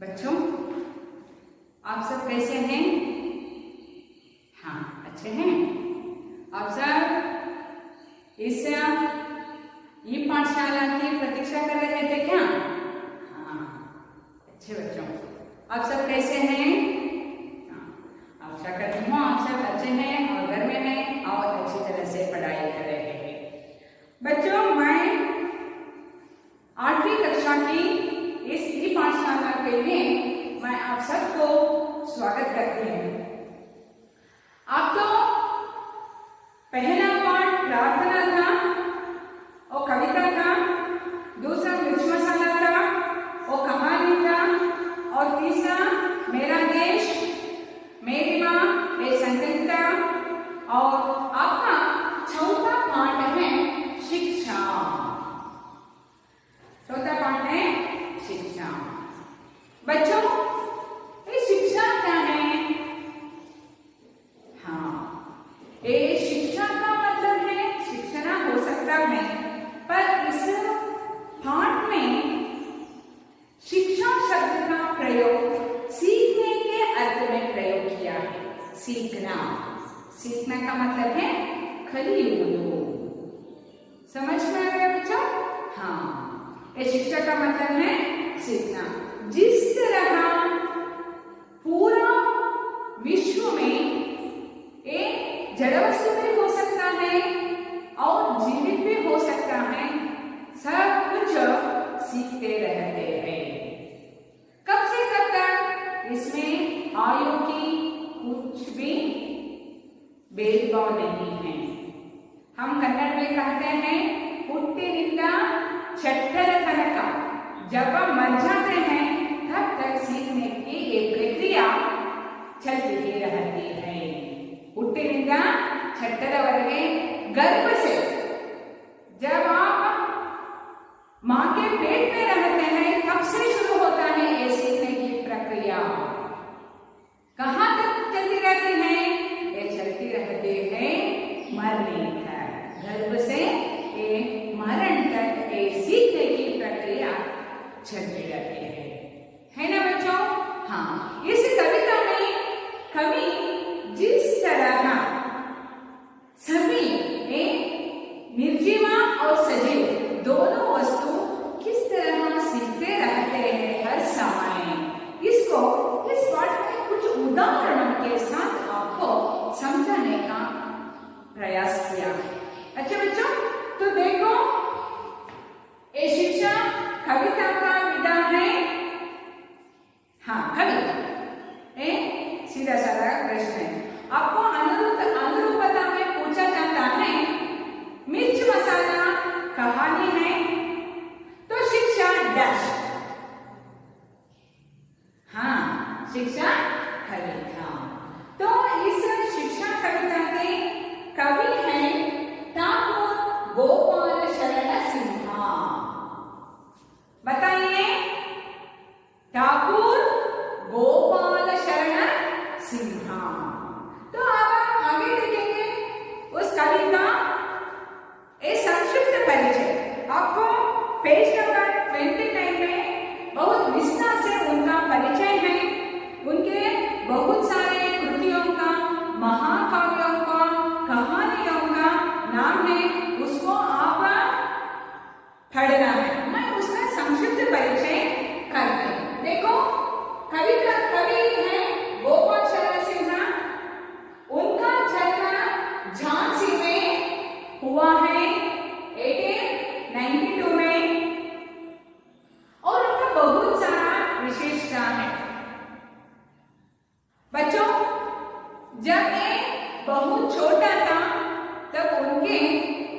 बच्चों, आप सब कैसे हैं? हाँ, अच्छे हैं। आप सब इस ई पाठशाला की प्रतीक्षा कर रहे थे क्या? हाँ, अच्छे बच्चों। आप सब कैसे हैं? हाँ, आशा करती हूँ आप सब अच्छे हैं और घर में हैं और अच्छी तरह से पढ़ाई कर रहे हैं। बच्चों, मैं 8वीं कक्षा की इस ई पाठशाला के लिए मैं आप सबको स्वागत करती हूँ। आप तो पहला पाठ प्रार्थना था और कविता था, दूसरा मिर्च मसाला था और कहानी था और तीसरा मेरा देश मेरी माँ ये संकल्पता और आपका चौथा पाठ है शिक्षा। चौथा पाठ है शिक्षा। बच्चों, ये शिक्षा क्या है? हाँ, ये शिक्षा का मतलब है शिक्षण हो सकता है, पर इस पाठ में शिक्षा शब्द का प्रयोग सीखने के अर्थ में प्रयोग किया है। सीखना, सीखना का मतलब है खरीदो। समझ में आ गया बच्चों? हाँ, ये शिक्षा का मतलब है सीखना। जिस तरह पूरा विश्व में एक जड़ वस्तु भी हो सकता है और जीवित भी हो सकता है, सब कुछ सीखते रहते हैं। कब से कब तक? इसमें आयु की कुछ भी भेदभाव नहीं है। हम कन्नड़ में कहते हैं ಹುಟ್ಟಿನಿಂದ चट्टर तनक, जब हम मर जाते हैं तब तक सीखने की ये प्रक्रिया चलती ही रहती है। ಹುಟ್ಟಿನಿಂದ ಚಟ್ಟರವರೆಗೆ गर्भ से जब आप माँ के पेट में रहते हैं तब से शुरू होता है ये सीखने की प्रक्रिया। कहाँ तक चलती रहती है? ये चलती रहती है मरने तक। गर्भ से ये मरण तक ये सीखने की प्रक्रिया चलती रहती है ना बच्चों? हाँ, इस कविता में कवि जिस तरह सभी निर्जीवा और सजीव दोनों वस्तु किस तरह सीखते रहते हैं हर समय, इसको इस पाठ में कुछ उदाहरणों के साथ आपको समझाने का प्रयास किया। अच्छा बच्चों, तो देखो, ये शिक्षा कविता का विधा है। हाँ, कविता सीधा साधा प्रश्न है। आपको अनुरूपता में पूछा जाता है मिर्च मसाला कहानी है तो शिक्षा डैश। हाँ, शिक्षा कविता। तो इस शिक्षा कविता के कवि हैं ठाकुर गोपाल शरण सिन्हा। बताइए, ठाकुर गोपाल शरण सिन्हा। तो अब आगे देखेंगे उस कवि का एक संक्षिप्त परिचय। आपको पेज नंबर 29 में बहुत विस्तार से उनका परिचय है। उनके बहुत सारे कृतियों का, महाकाव्यों का, कहानियों का नाम है, उसको आप पढ़ना है। मैं उसका संक्षिप्त परिचय करती हूँ। देखो, कवि है गोपाल शरण सिन्हा। उनका जन्म झांसी में हुआ है 1892 में और उनका बहुत सारा विशेषता है। बच्चों, जब ये बहुत छोटा था तब उनके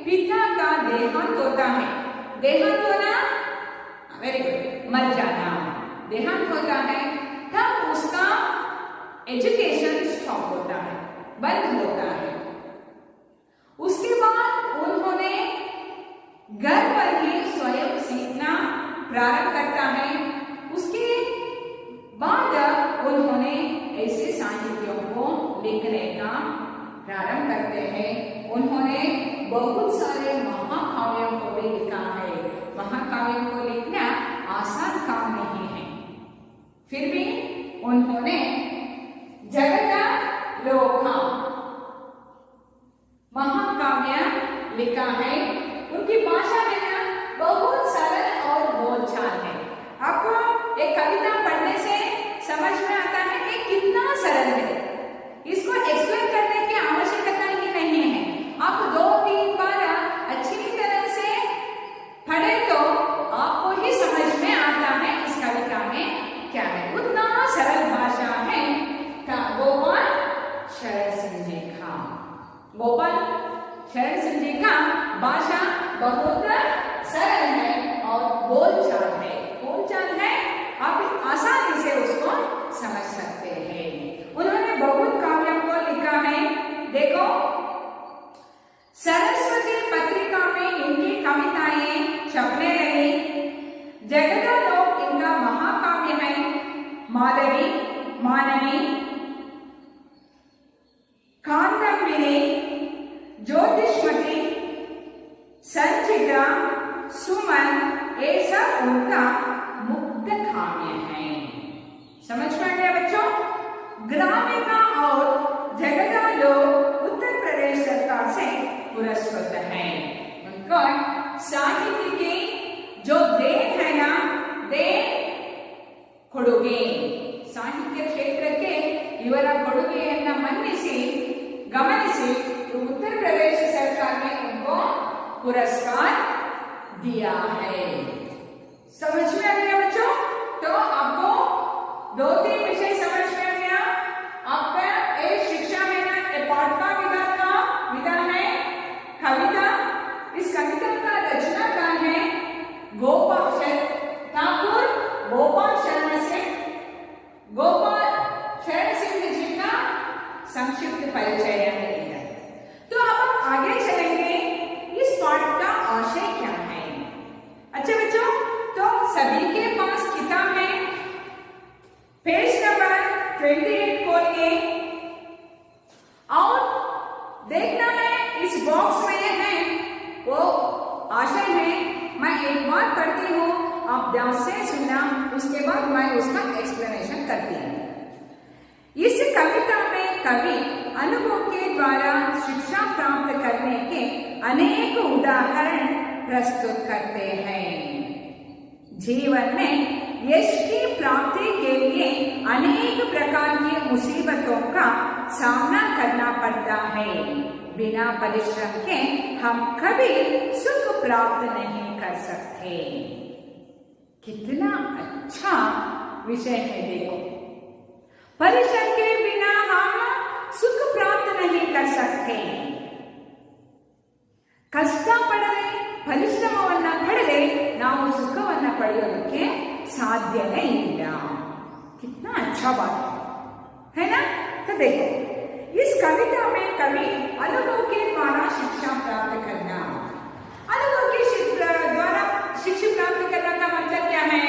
पिता का देहांत होता है। देहांत होना, वेरी गुड, मर जाना, देहांत होता है। तब उसका एजुकेशन स्टॉप होता है, बंद होता है। उसके बाद उन्होंने घर पर ही स्वयं सीखना प्रारंभ करता है। उसके बाद उन्होंने ऐसे साहित्यों को लिखने का प्रारंभ करते हैं। उन्होंने बहुत सारे महाकाव्यों को भी लिखा है। महाकाव्यों को लिखना आसान काम नहीं है। फिर सरल भाषा है गोपाल शरण सिंह जी का। गोपाल शरण सिंह जी का भाषा बहुत सरल है और बोलचाल है। बोलचाल है, आप आसानी से उसको समझ सकते हैं। उन्होंने बहुत काव्यों को लिखा है। देखो, सरस्वती पत्रिका में इनकी कविताएं छपने लगी। जगदालोक इनका महाकाव्य है। माधवी, मानवी, कांदंबिनी, ज्योतिष्मती, संचिता, सुमन, ये सब उनका मुक्त काव्य है। समझ में गया बच्चों? ग्रामिका और जगदालोक उत्तर प्रदेश सरकार से पुरस्कृत है। उनको साहित्य की जो देन है ना, देन ಕೊಡುಗೆ, ಸಾಹಿತ್ಯ ಕ್ಷೇತ್ರಕ್ಕೆ ಇವರ ಕೊಡುಗೆಯನ್ನು ಮನ್ನಿಸಿ गमनिसी तो उत्तर प्रदेश सरकार ने उनको पुरस्कार दिया है। समझ में आ गया बच्चों? तो आपको 2-3 विषय समझ में आ गया। आपका एक शिक्षा में ना पाठ का विधा है कविता। इस कविता का रचनाकार है गोपाल ठाकुर गोपाल शरण सिंह। गोपाल शरण सिंह जी का संक्षिप्त परिचय है। तो अब हम आगे चलेंगे, इस पाठ का आशय क्या है। अच्छा बच्चों, तो सभी के पास किताब है। पेज नंबर 28 खोलिए और देखना है इस बॉक्स में है वो आशय है। मैं एक बार पढ़ती हूँ, आप ध्यान से सुनना, उसके बाद मैं उसका एक्सप्लेनेशन करती हूँ। इस कविता में कवि अनुभव के द्वारा शिक्षा प्राप्त करने के अनेक उदाहरण प्रस्तुत करते हैं। जीवन में यश की प्राप्ति के लिए अनेक प्रकार की मुसीबतों का सामना करना पड़ता है। बिना परिश्रम के हम कभी सुख प्राप्त नहीं कर सकते। कितना अच्छा विषय है। देखो, परिश्रम के बिना हम सुख प्राप्त नहीं कर सकते। ಕಷ್ಟ ಪಡದೆ ಪರಿಶ್ರಮವನ್ನ ಪಡೆದೆ ನಾವು ಸುಖವನ್ನ ಪಡೆಯೋದಕ್ಕೆ ಸಾಧ್ಯನೇ ಇಲ್ಲ। कितना अच्छा बात है ना? तो देखो, इस कविता में कवि अनुभव के द्वारा शिक्षा प्राप्त करना, अनुभव के द्वारा शिक्षा प्राप्त करना का मतलब क्या है?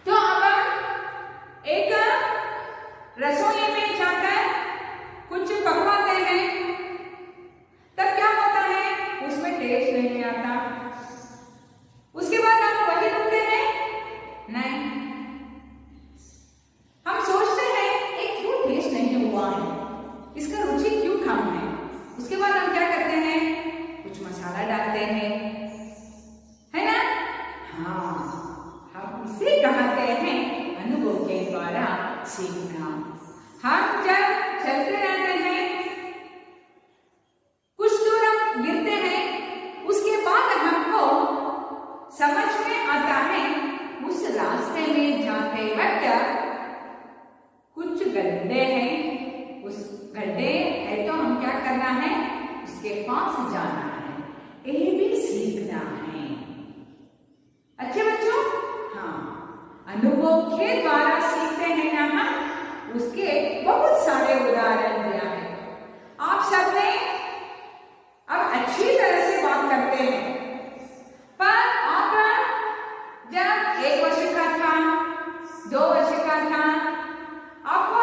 तो अब एक रसोई में जाकर कुछ पकवाते हैं, तब क्या होता है? उसमें टेस्ट नहीं आता। उसके बाद आप वही रुकते हैं? नहीं, हम सोचते हैं एक क्यों टेस्ट नहीं हुआ है, इसका रुचि क्यों कम है। उसके बाद हम क्या करते हैं? कुछ मसाला डालते हैं, है ना? हाँ, हम इसे कहते हैं अनुभव के द्वारा सीखना। हम जब चलते रहते हैं, कुछ दूर हम गिरते हैं, उसके बाद हमको समझ में आता है उस रास्ते में जाते वक्त कुछ गड्ढे हैं। उस गड्ढे है तो हम क्या करना है? उसके पास जाना है, ये भी सीखना है। अच्छे बच्चों, हाँ, अनुभव के द्वारा सीखते हैं ना हम, उसके बहुत सारे उदाहरण दिया है। आप सबने अब अच्छी तरह से बात करते हैं, पर आप जब 1 वर्ष का था, 2 वर्ष का था, आपको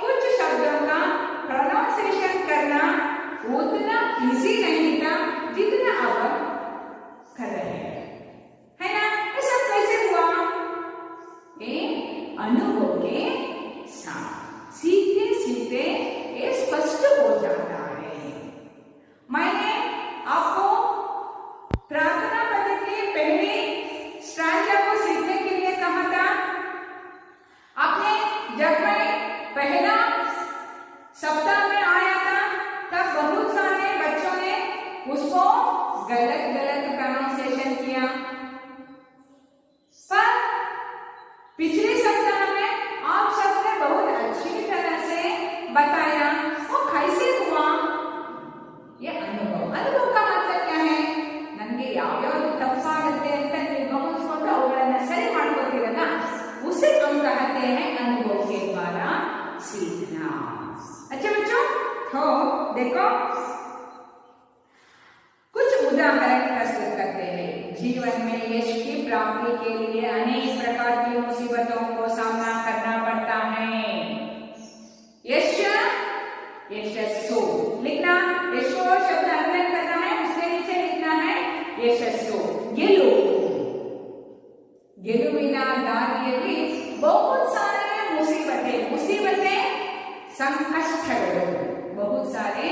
कुछ शब्दों का प्रोनाउंसिएशन करना उतना इजी नहीं था जितना आप कर रहे हैं, है ना? ये सब कैसे हुआ? अनुभव के साथ सीखते सीखते ये स्पष्ट हो जाता है। कहते हैं अनुभव के द्वारा सीखना। अच्छा बच्चों, तो देखो कुछ उदाहरण प्रस्तुत करते हैं। जीवन में यश की प्राप्ति के लिए अनेक प्रकार की मुसीबतों को सामना करना पड़ता है। यश यशस्सु लिखना, यशो शब्द अंडरलाइन करना है, उसके नीचे लिखना है यशस्सु। ಗೆಲುವಿನ ದಾರಿಯಲ್ಲಿ बहुत सारे मुसीबतें ಸಂಕಷ್ಟಗಳು, बहुत सारे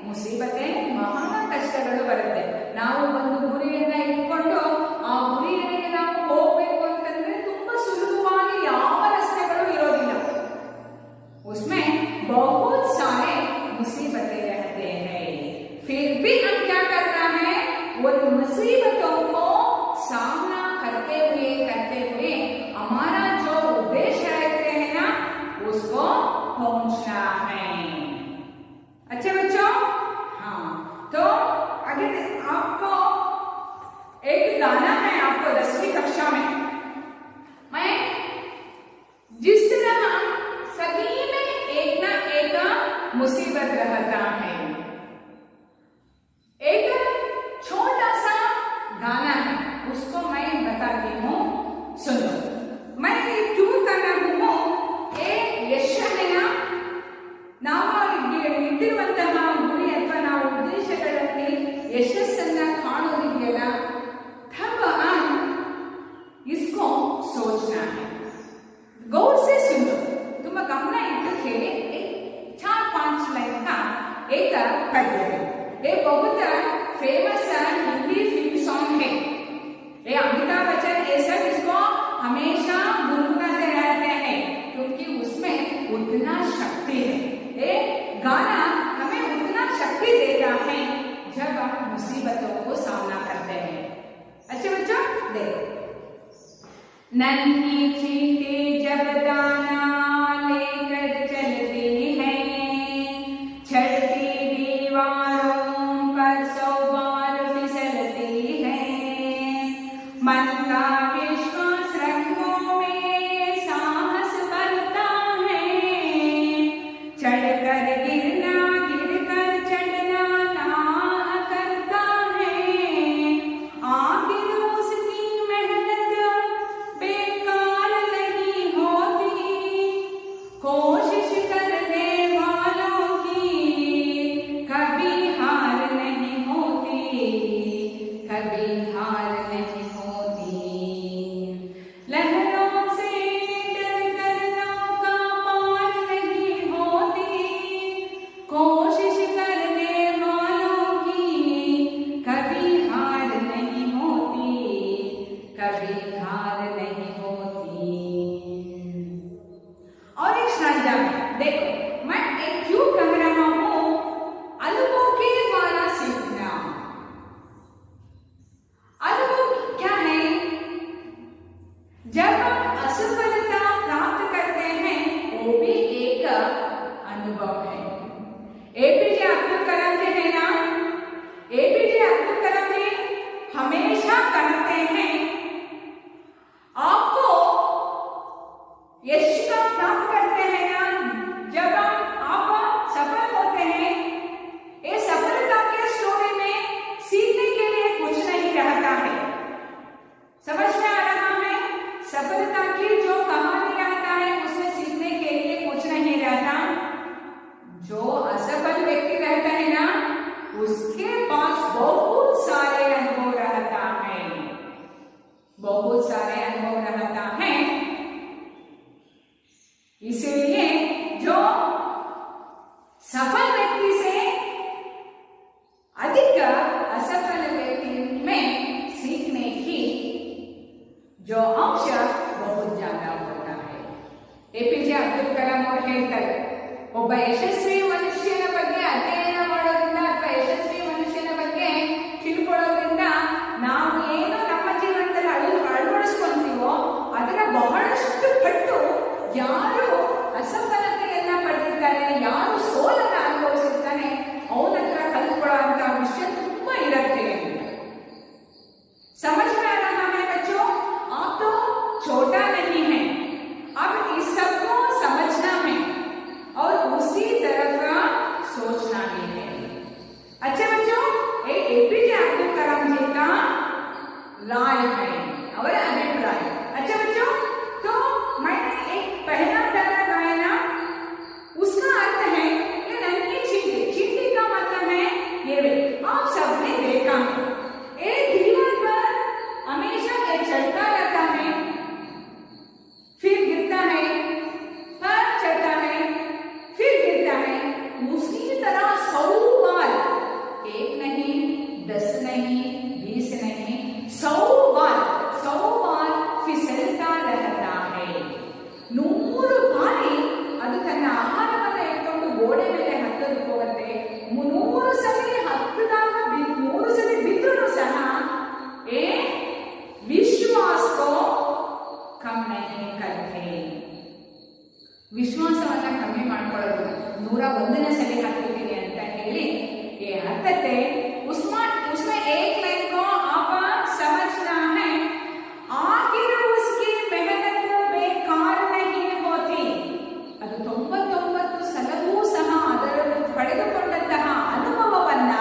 ಮುಸೀಬತೆ ಮಹಾ ಕಷ್ಟಗಳು ಬರುತ್ತೆ। ನಾವು ಒಂದು ಗುರಿಯನ್ನ ಇಟ್ಕೊಂಡು ಆ ಗುರಿಯಲ್ಲಿ ನಾವು ಹೋಗಬೇಕು ಅಂತಂದ್ರೆ ತುಂಬಾ ಸುಲಭವಾಗಿ ಯಾವ ರಸ್ತೆಗಳು ಇರೋದಿಲ್ಲ। उसमें बहुत सारे मुसीबतें रहते हैं, फिर भी हम क्या करना है, उन मुसीबतों को सामना करते हुए हमारा जो उद्देश्य रहते हैं ना, उसको पहुंचना है। अच्छा बच्चों, हाँ, तो अगर आपको एक गाना है, आपको 10वीं कक्षा में मैं जिस तरह सभी में एक ना एक मुसीबत रहता है, एक छोटा सा गाना है, उसको मैं बताती हूँ, सुनो। मैं क्यों करना हूँ, ये यश है ना, ನಾವು ಇಟ್ಟಿರುವಂತಹ ಗುರಿ ಅಥವಾ ನಾವು ಉದ್ದೇಶಗಳಲ್ಲಿ ಯಶಸ್ಸನ್ನ ಕಾಣೋದಿದೆಯಲ್ಲ, तब इसको सोचना है। गौर से सुनो, तुम गमन इಟ್ಟು ಕೇಳಿ। 4-5 लाइन का एक पद्य है, ये बहुत फेमस हिंदी फिल्म सॉन्ग है। ये अमिताभ बच्चन ये सब इसको हमेशा गुनगुनाते रहते हैं, क्योंकि उसमें उतना शक्ति है। ये गाना हमें उतना शक्ति देता है जब हम मुसीबतों को सामना करते हैं। अच्छा बच्चों, देखो। नन्ही चींटी जब दाना लेकर चलती है, चढ़ती दीवारों पर 100 बार फिसलती है, मन का विश्वास रंगों में साहस भरता है, चढ़कर गिरना गिरकर चढ़ना ना करता है, आखिर उसकी मेहनत बेकार नहीं होती, कोशिश करने वालों की कभी हार नहीं होती, कभी हार नहीं होती, लहरों से डर कर नौका पार नहीं होती, कोशिश करने वालों की कभी हार नहीं होती, कभी हार नहीं होती। और एक संज्ञा है, देखो मैं एक क्यों कह रहा हूं, अनुभव के द्वारा सीखना। अनुभव क्या है, जब हम असफलता प्राप्त करते हैं वो भी एक अनुभव है। एपीजे अब्दुल कलाम जी है ना, एपीजे अब्दुल कलाम जी हमेशा कहते हैं, आपको यश का प्राप्त करते हैं ना, जब आप सफल होते हैं, ये सफलता के स्टोरी में सीखने के लिए कुछ नहीं रहता है। समझ में आ रहा है? सफलता की जो कहानी रहता है उसमें सीखने के लिए कुछ नहीं रहता। जो असफल व्यक्ति रहता है ना, उसके पास बहुत सारे अनुभव रहता है, बहुत सारे अनुभव रहता है। इसलिए जो सफल व्यक्ति से अधिक असफल व्यक्ति में सीखने की जो अंश बहुत ज्यादा होता है। एपीजे अब्दुल कलाम ಅವರು ಹೇಳ್ತಾರೆ, ಒಬ್ಬ ಯಶಸ್ವಿ ಮನುಷ್ಯನ ಬಗ್ಗೆ ಅಧ್ಯಯನ ಮಾಡೋದ್ರಿಂದ ಅಥವಾ ಯಶಸ್ವಿ ಮನುಷ್ಯನ ಬಗ್ಗೆ ತಿಳ್ಕೊಳ್ಳೋದ್ರಿಂದ ನಾವು ಏನು ನಮ್ಮ ಜೀವನದಲ್ಲಿ ಅಳವಡಿಸ್ಕೊಂತೀವೋ ಅದರ ಬಹಳಷ್ಟು ಪಟ್ಟು ಯಾರು ಅಸಫಲತೆಯನ್ನ ಪಡೆದಿದ್ದಾರೆ, ಯಾರು ಸೋಲನ್ನ ಅನುಭವಿಸಿರ್ತಾನೆ, ಅವನ ಹತ್ರ ಕಲ್ತ್ಕೊಳ್ಳುವಂತ ವಿಷಯ ತುಂಬಾ ಇರುತ್ತೆ। समझ में आ रहा है बच्चों? आप तो छोटा नहीं है, आप राय है, और अभिप्राय। अच्छा बच्चों, तो मैंने एक पहला प्यारा गाया ना, उसका अर्थ है ये नन्ही चींटी। चींटी का मतलब है ये आप सबने देखा है, एक दीवार पर हमेशा ये चढ़ता रहता है, फिर गिरता है, पर चढ़ता है, फिर गिरता है। उसी तरह 100 बार, एक नहीं, 10 नहीं, 20 नहीं, 100 बार फिसलता रहता है। 100 ಬಾರಿ ಅದು ತನ್ನ ಆಹಾರವನ್ನು ಇಟ್ಕೊಂಡು ಗೋಡೆ ಮೇಲೆ ಹತ್ತೋದಕ್ಕೆ ಹೋಗುತ್ತೆ. 300 ಸಲ ಹತ್ತದಾಗ 3 ಸಲ ಬಿದ್ದರೂ ಸಹ ವಿಶ್ವಾಸ ಕಮ್ ನಹೀ ಕರ್ತೆ. ವಿಶ್ವಾಸವನ್ನ ಕಮ್ಮಿ ಮಾಡ್ಕೊಳ್ಳೋದು. 101ನೇ ಸಲ ಹತ್ತೀನಿ ಅಂತ ಹೇಳಿ ಹತ್ತತ್ತೆ. उसमें एक लाइन को आप समझना है, आखिर उसकी मेहनत बेकार नहीं होती. ಅದು 99 ಸಲವೂ ಸಹ ಅದರಲ್ಲಿ ಪಡೆದುಕೊಂಡಂತಹ ಅನುಭವವನ್ನ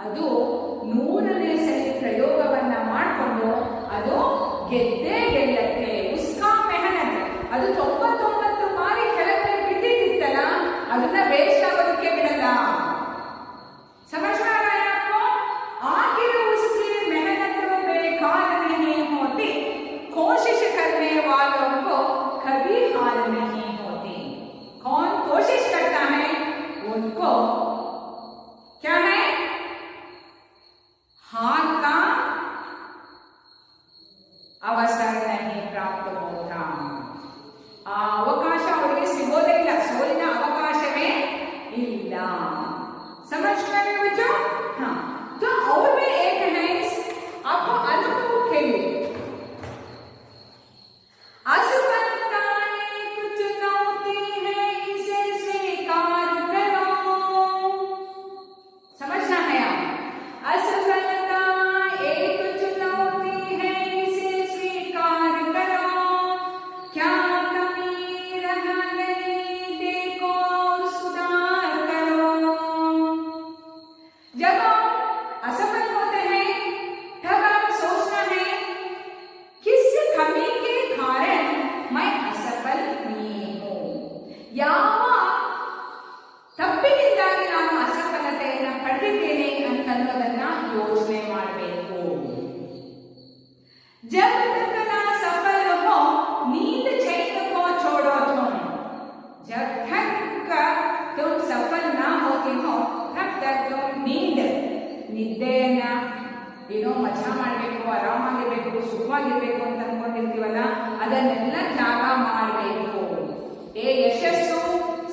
ಅದು 100ನೇ ಸಲ ಪ್ರಯೋಗವನ್ನ ಮಾಡಿಕೊಂಡು ಅದು ಗೆದ್ದೇ ಗೆಲ್ಲತ್ತೆ. ಉಸ್ಕಾ ಮೆಹನತ್, ಅದು 99 ಬಾರಿ ಕೆಳಗಡೆ ಬಿದ್ದಿತ್ತಲ್ಲ, ಅದನ್ನ ವೇಸ್ಟ್ ಆಗೋದಕ್ಕೆ ಬಿಡಲ್ಲ. समझ में आ रहा है आपको? आखिर उसकी मेहनत बेकार नहीं होती, कोशिश करने वालों को कभी हार नहीं होती. कौन कोशिश करता है उनको क्या है, हार का अवसर नहीं प्राप्त होता. ಆ ಅವಕಾಶ ಅವರಿಗೆ ಸಿಗೋದೇ ಇಲ್ಲ, ಸೋಲಿನ ಅವಕಾಶವೇ ಇಲ್ಲ. समझ में आया बच्चों? हाँ, तो और भी एक है आपको अनुभव के लिए. असफलताएं कुछ न होती है, इसे स्वीकार करो. समझना है आप? असफलताएं कुछ न होती है, इसे स्वीकार करो. क्या कमी रह गई देखो और सुधार करो. जब आप असफल होते हैं तब आप सोचना है किस कमी के कारण मैं असफल हुई हूँ, ಯಾವ ತಪ್ಪಿನಿಂದಾಗಿ ನಾನು ಅಸಫಲತೆಯನ್ನು ಪಡೆದಿದ್ದೇನೆ ಅಂತ ಅನ್ನೋದನ್ನ ಯೋಚನೆ ಮಾಡಬೇಕು. जब तक ना सफल हो नींद चैन को छोड़ो तुम. जब तक तुम सफल ना होती हो तब तक तुम ನಿದ್ದೆಯನ್ನ ಏನೋ ಮಜಾ ಮಾಡಬೇಕು, ಆರಾಮಾಗಿರ್ಬೇಕು, ಸುಖವಾಗಿರ್ಬೇಕು ಅಂತ ಅನ್ಕೊಂಡಿರ್ತೀವಲ್ಲ, ಅದನ್ನೆಲ್ಲ ತ್ಯಾಗ ಮಾಡಬೇಕು. ಯಶಸ್ಸು,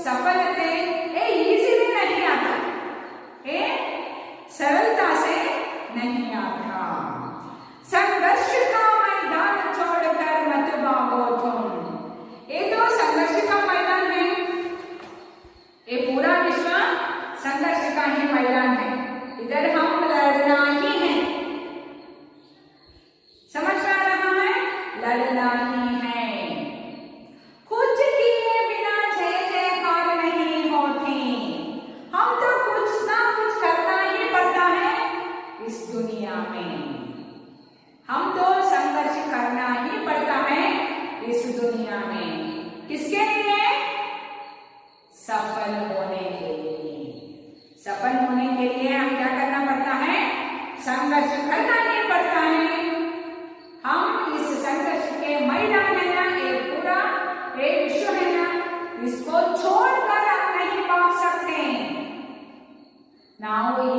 ಸಫಲತೆ ಈಸಿಲಿ नहीं आता, सरलता से नहीं आता. संघर्ष का मैदान छोड़कर मत भागो तुम. ये तो संघर्ष का मैदान है, ये पूरा विश्व संघर्ष का ही मैदान है. इधर हम लड़ना ही है. समझ में आ रहा है? लड़ना ही है. कुछ किए बिना जय जयकार नहीं होती. हम तो कुछ ना कुछ करना ही पड़ता है इस दुनिया में. हम तो संघर्ष करना ही पड़ता है इस दुनिया में. किसके लिए? सफल होने के लिए. सफल होने के लिए हम क्या करना पड़ता है? संघर्ष करना ही पड़ता है. हम इस संघर्ष के मैदान है ना, ये पूरा ये विश्व है ना, इसको छोड़कर हम नहीं भाग सकते. ನಾವು ಈ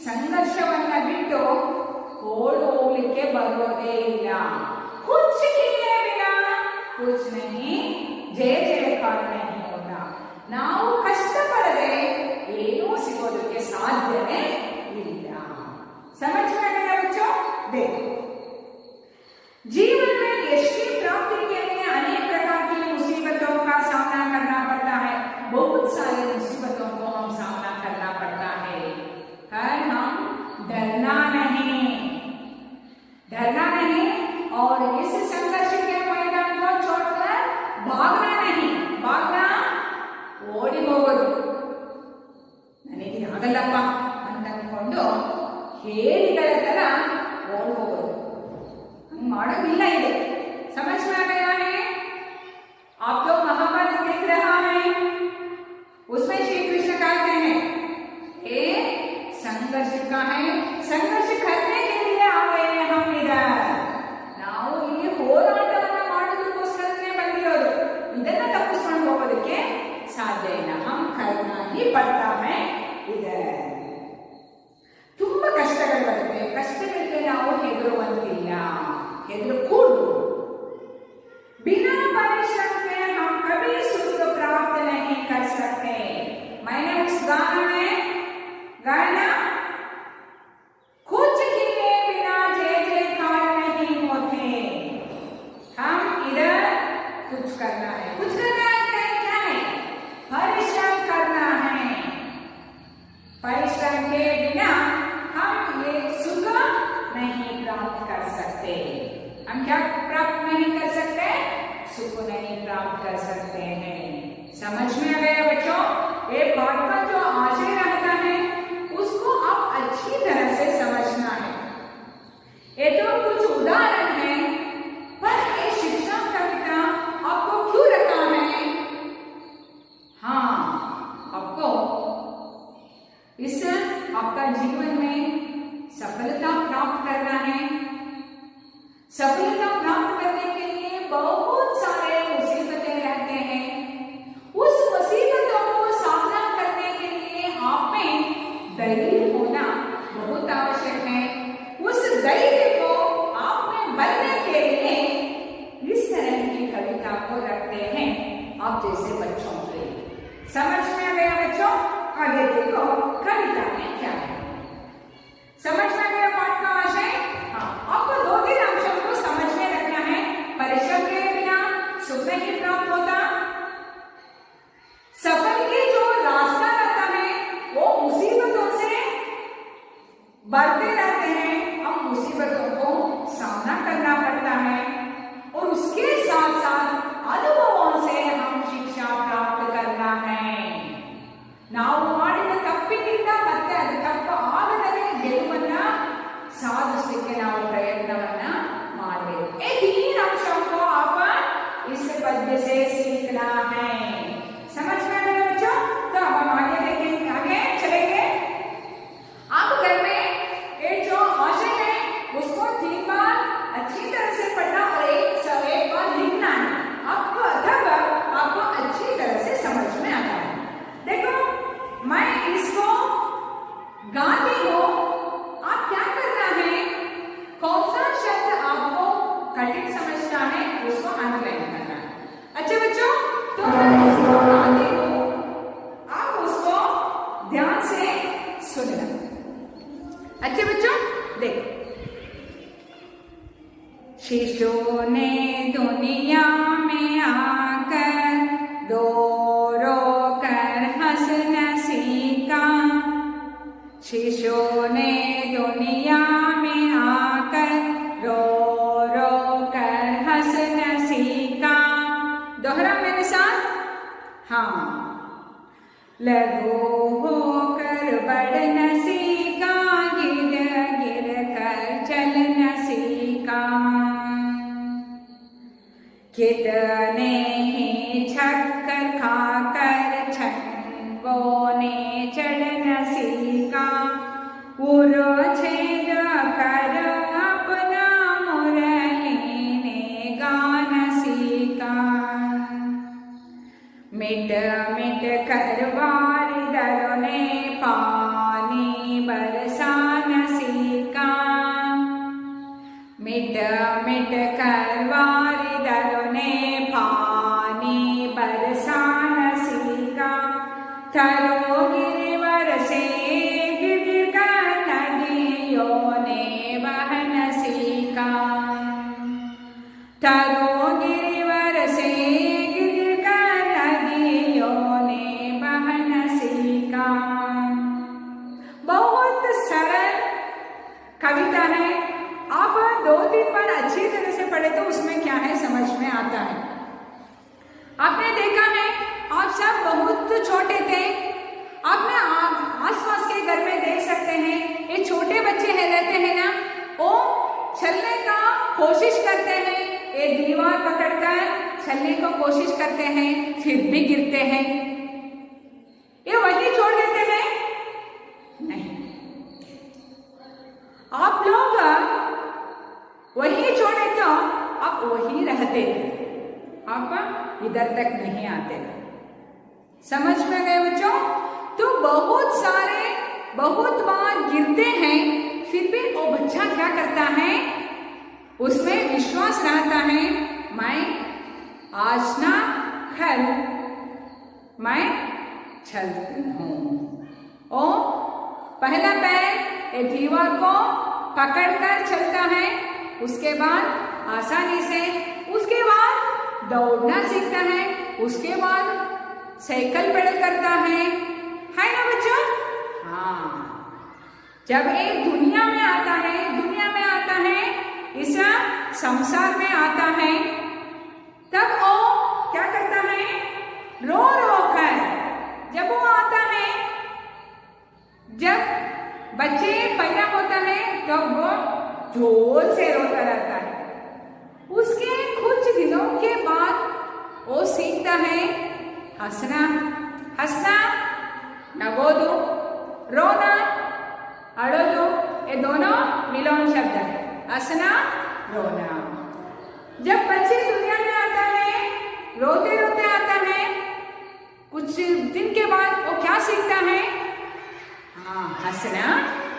ಸಂಘರ್ಷವನ್ನ ಬಿಟ್ಟು ಓಡಿ ಹೋಗ್ಲಿಕ್ಕೆ ಬರೋದೇ ಇಲ್ಲ. कुछ किए बिना कुछ नहीं, जय जयकार नहीं होता. ನಾವು ಕಷ್ಟಪಡದೆ ಏನೂ ಸಿಗೋದಕ್ಕೆ ಸಾಧ್ಯವೇ ಇಲ್ಲ. समझ में आया बच्चों? देखो, जीवन में यश की प्राप्ति के लिए अनेक प्रकार की मुसीबतों का सामना करना पड़ता है. बहुत सारी मुसीबतों को हम सामना करना पड़ता है, पर हम डरना नहीं और इस संघर्ष के मैदान को छोड़कर भागना नहीं. भागना ಓಡಿ ಹೋಗೋದು, ನನಗೆ ಆಗಲ್ಲಪ್ಪ ಅಂತ ಅನ್ಕೊಂಡು ಹೇಡಿಗಳ ತರ ಓಡಿ ಮಾಡೋದಿಲ್ಲ ಇದೆ समझ में आ गया है आप तो महाभारत देख रहा है उसमें श्री कृष्ण कहते हैं ये संघर्ष का है संघर्ष करने के लिए आ गए हैं हम इधर ನಾವು ಇಲ್ಲಿ ಹೋರಾಟವನ್ನ ಮಾಡೋದಕ್ಕೋಸ್ಕರನೇ ಬಂದಿರೋದು ಇದನ್ನ ತಪ್ಪಿಸ್ಕೊಂಡು ಹೋಗೋದಕ್ಕೆ ಸಾಧ್ಯ ಇಲ್ಲ हम करना ही पड़ता है इधर ತುಂಬಾ ಕಷ್ಟಗಳು ಬರುತ್ತೆ ಕಷ್ಟಗಳಿಗೆ ನಾವು ಹೆದರುವಂತಿಲ್ಲ ಹೆದರಕೂಡದು बिना परिश्रम के हम कभी सुख प्राप्त नहीं कर सकते मैंने उस गाना में गाया कुछ किए बिना जय जयकार नहीं होते हम इधर कुछ करना है क्या है परिश्रम करना है परिश्रम के बिना हम ये सुख नहीं प्राप्त कर सकते हम क्या प्राप्त नहीं कर सकते सुख नहीं प्राप्त कर सकते हैं समझ में आ गया बच्चों ये बात का जो आशय रहता है उसको आप अच्छी तरह से समझना है ये तो कुछ उदाहरण है पर ये शिक्षा कविता आपको क्यों रखा है हाँ आपको इस आपका जीवन में सफलता प्राप्त करना है सफलता प्राप्त करने के लिए बहुत सारे मुसीबतें रहते हैं उस मुसीबतों को सामना करने के लिए आप में धैर्य होना बहुत आवश्यक है उस धैर्य को आप में बनने के लिए इस तरह की कविता को रखते हैं आप जैसे बच्चों के लिए समझ में आ गया बच्चों आगे देखो कविता में क्या है समझ में आ गया पाठ का आशय हाँ आपको 2-3 अंशों को समझ में रखना है परिश्रम के बिना सुख नहीं प्राप्त होता सफल के जो रास्ता रहता है वो मुसीबतों से बढ़ते रहते हैं हम मुसीबतों को सामना करना पड़ता है और उसके साथ साथ अनुभवों से हम शिक्षा प्राप्त करना है ನಾವು ಮಾಡಿದ ತಪ್ಪಿನಿಂದ ಮತ್ತೆ ಅದು ತಪ್ಪು ಆಗದರೆ ಗೆಲುವನ್ನ ಸಾಧಿಸಲಿಕ್ಕೆ ನಾವು ಪ್ರಯತ್ನವನ್ನ ಮಾಡಬೇಕು ये 3 अंशों को आप इस पद्य से सीखना है समझ में आ गया बच्चों तो अब हम आगे देखेंगे आगे चलेंगे आप घर में ये जो आशय है उसको 3 बार अच्छी तरह से पढ़ना और एक बार लिखना है आपको तब आपको अच्छी तरह से समझ में आता है देखो मैं इसको गाती हूँ आप क्या करना है कौन सा शब्द आपको कठिन समझता है उसको अंडरलाइन करना है अच्छा बच्चों तो मैं इसको गाती हूँ आप उसको ध्यान से सुनना अच्छे बच्चों देखो शिशु ने दुनिया में आकर दो शिशु ने दुनिया में आकर रो रो कर हंसना सीखा दोहरा मेरे साथ हाँ लघु होकर बढ़ना सीखा गिर गिर कर चलना सीखा कितने ही छक्कर खाकर छंगों ने चढ़ना सीखा उरो छेद कर अपना मुरली ने गाना सीखा मिट मिट कर वारिदरों ने पानी बरसाना सीखा मिट मिट कर वारिदरों ने पानी बरसाना सीखा थरो गिरिवर से गिर कर नदियों ने बहना सीखा थरो गिरिवर से गिर कर नदियों ने बहना सीखा बहुत सरल कविता है आप 2-3 बार अच्छी तरह से पढ़े तो उसमें क्या है समझ में आता है आपने देखा है आप सब बहुत छोटे थे आपने आसपास के घर में देख सकते हैं ये छोटे बच्चे हैं रहते हैं ना वो चलने का कोशिश करते हैं, ये दीवार पकड़कर चलने को कोशिश करते हैं, फिर भी गिरते हैं। ये वही छोड़ देते हैं? नहीं। आप लोग वही छोड़े तो आप वही रहते थे, आप इधर तक नहीं आते थे। समझ में गए बच्चों? तो बहुत बार गिरते हैं, फिर भी वो बच्चा क्या करता है, उसमें विश्वास रहता है, मैं आज ना कल मैं चलती हूँ। और पहला पैर ये दीवार को पकड़कर चलता है, उसके बाद आसानी से, उसके बाद दौड़ना सीखता है, उसके बाद साइकिल पेडल करता है ना बच्चों? हाँ। जब एक दुनिया में आता है, इस संसार में आता है, तब वो क्या करता है, रो रो कर। जब वो आता है, जब बच्चे पैदा होता है तो वो जोर से रोता रहता है। उसके कुछ दिनों के बाद वो सीखता है हंसना, नगोदू, रोना, अड़ोदू, ये दोनों मिलोन शब्द है, हंसना, रोना। जब बच्चे दुनिया में आता है, रोते रोते आता है, कुछ दिन के बाद वो क्या सीखता है? हाँ, हंसना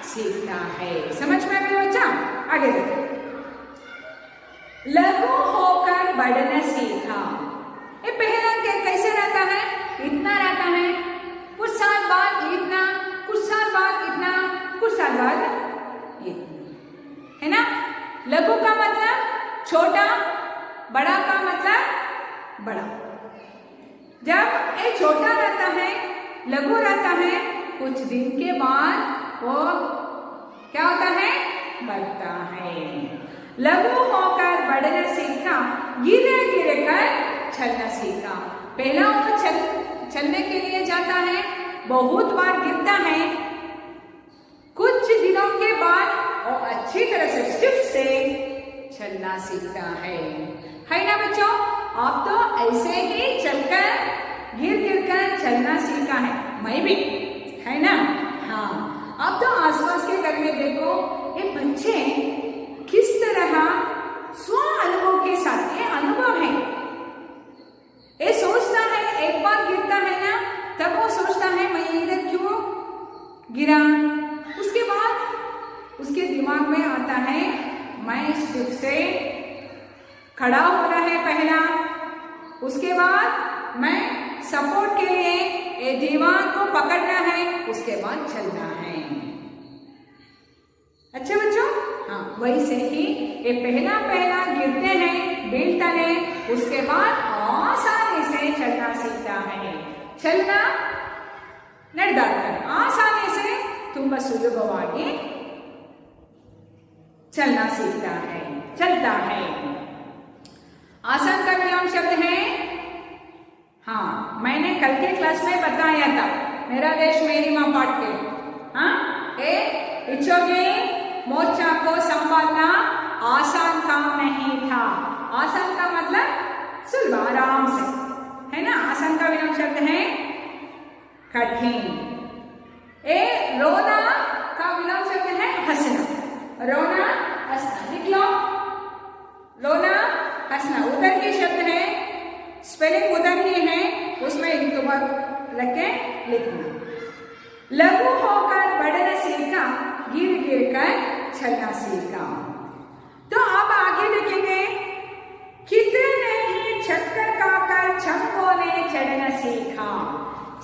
सीखता है। समझ में आ गया बच्चा? आगे देखो। लघु होकर बढ़ना सीखा। ये पहला कैसे रहता है? इतना रहता है, कुछ साल बाद इतना, कुछ साल बाद इतना, कुछ साल बाद इतना, है ना? लघु का मतलब छोटा, बड़ा का मतलब बड़ा। जब ये छोटा रहता है, लघु रहता है, कुछ दिन के बाद वो क्या होता है? बढ़ता है। लघु होकर बढ़ना सीखा, गिर कर चलना सीखा। पहला वो चलने के लिए जाता है, बहुत बार गिरता है, कुछ दिनों के बाद वो अच्छी तरह से स्टिफ से चलना सीखता है ना बच्चों? आप तो ऐसे ही चलकर गिर कर चलना सीखा है, मैं भी, है ना? हाँ। आप तो आसपास के घर में देखो, ये बच्चे किस तरह स्व अनुभव के साथ, ये अनुभव है, ये सोचता है, एक बार गिरता है ना, तब वो सोचता है मैं इधर क्यों गिरा। उसके बाद उसके दिमाग में आता है मैं स्टिफ से खड़ा होना है पहला, उसके बाद मैं सपोर्ट के लिए ये दीवार को पकड़ना है, उसके बाद चलना है। अच्छा बच्चों? हाँ, वैसे ही ये पहला गिरते हैं, बीलता है, उसके बाद आसानी से चलना सीखता है। चलना ನಡೆದಾಡ್ತಾನೆ, आसानी से ತುಂಬಾ ಸುಲಭವಾಗಿ चलना सीखता है, चलता है। आसन का विलोम शब्द है, हाँ, मैंने कल के क्लास में बताया था, मेरा देश मेरी मां पाठ के। हाँ, इच्छोगे मोर्चा को संभालना आसान काम नहीं था। आसान का मतलब सुलभ, आराम से, है ना? आसान का विलोम शब्द है कठिन। रोना का विलोम शब्द है हंसना। रोना, हंसना, लिख लो। रोना, हंसना उधर ही शब्द है, स्पेलिंग उधर ही है, उसमें एक बार रख के लिखना। लघु होकर बढ़ना सीखा, गिर कर चलना सीखा। तो अब आगे देखेंगे, कितने ही चक्कर खाकर छंगों ने चढ़ना सीखा।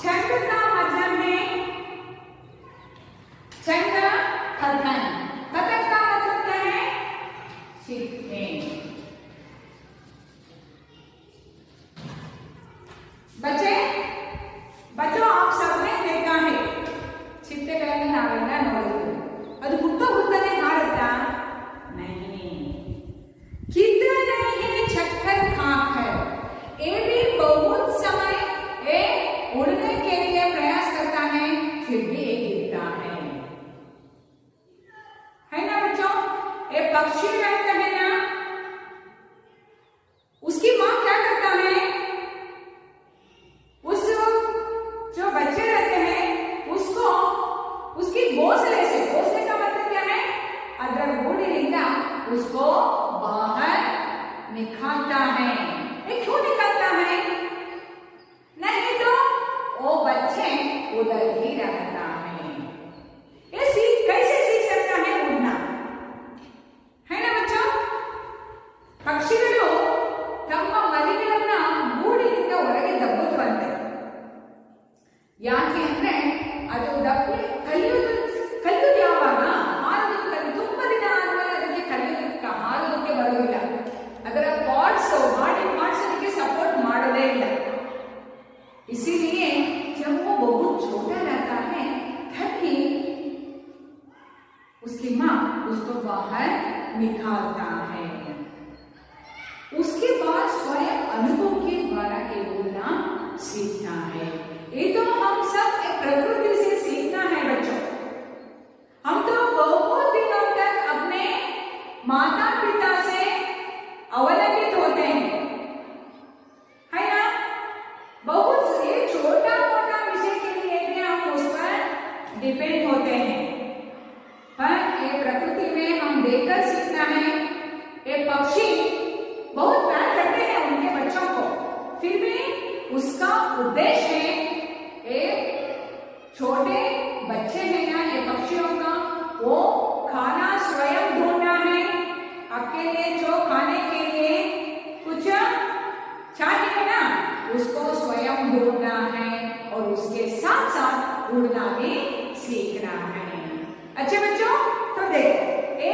छंग का मतलब है, छंग कथन, कथन का मतलब क्या है? सीखने। बच्चों आप सबने देखा है, ಚಿಟ್ಟೆಗಳನ್ನು ನಾವೆಲ್ಲ ನೋಡಿದ್ವಿ, ಅದು ಹುಟ್ಟನೆ ಹಾರುತ್ತಾ? नहीं। कितने ही चक्कर खाकर, ये भी बहुत समय उड़ने के लिए प्रयास करता है, फिर भी ये गिरता है ना बच्चों? ये पक्षी रहते हैं ना, उसको बाहर निकालता है। ये क्यों निकालता है? नहीं तो वो बच्चे उधर ही रहता है। ये कैसे सीख सकता है उड़ना? है ना बच्चों? ಪಕ್ಷಿಗಳು ತಮ್ಮ ಮರಿಗಳನ್ನ ಗೂಡಿನಿಂದ ಹೊರಗೆ ದಬ್ಬುತ್ತವಂತೆ. ಯಾಕೆ ಅಂದ್ರೆ ಅದು ಕಲಿಯೋದು ಯಾವಾಗ? ಹಾರೋದಕ್ಕೆ ತುಂಬಾ ದಿನ ಆದ್ಮೇಲೆ ಅದಕ್ಕೆ ಕಲಿಯೋದಕ್ಕೆ ಹಾರೋದಕ್ಕೆ ಬರೋದಿಲ್ಲ. ಅದರ ಪಾರ್ಟ್ಸ್ ಬಾಡಿ ಪಾರ್ಟ್ಸ್ ಅದಕ್ಕೆ ಸಪೋರ್ಟ್ ಮಾಡೋದೇ ಇಲ್ಲ. इसीलिए जब वो बहुत छोटा रहता है तभी उसकी माँ उसको बाहर निकालता है। उसके बाद स्वयं अनुभव के द्वारा ये बोलना सीखता है। ये तो हम सब प्रकृति से सीखना है बच्चों। हम तो बहुत दिनों तक अपने माता पिता से अवलंबित होते हैं, है ना? बहुत ये छोटा मोटा विषय के लिए भी हम उस पर डिपेंड होते हैं, पर ये प्रकृति में हम देखकर सीखना है। ये पक्षी बहुत प्यार करते हैं उनके बच्चों को, फिर भी उसका उद्देश्य है एक छोटे बच्चे हैं ना ये पक्षियों का, वो खाना स्वयं ढूंढना है। अकेले जो खाने के लिए कुछ चाहिए ना, उसको स्वयं ढूंढना है और उसके साथ साथ उड़ना भी सीखना है। अच्छे बच्चों, तो देखो ये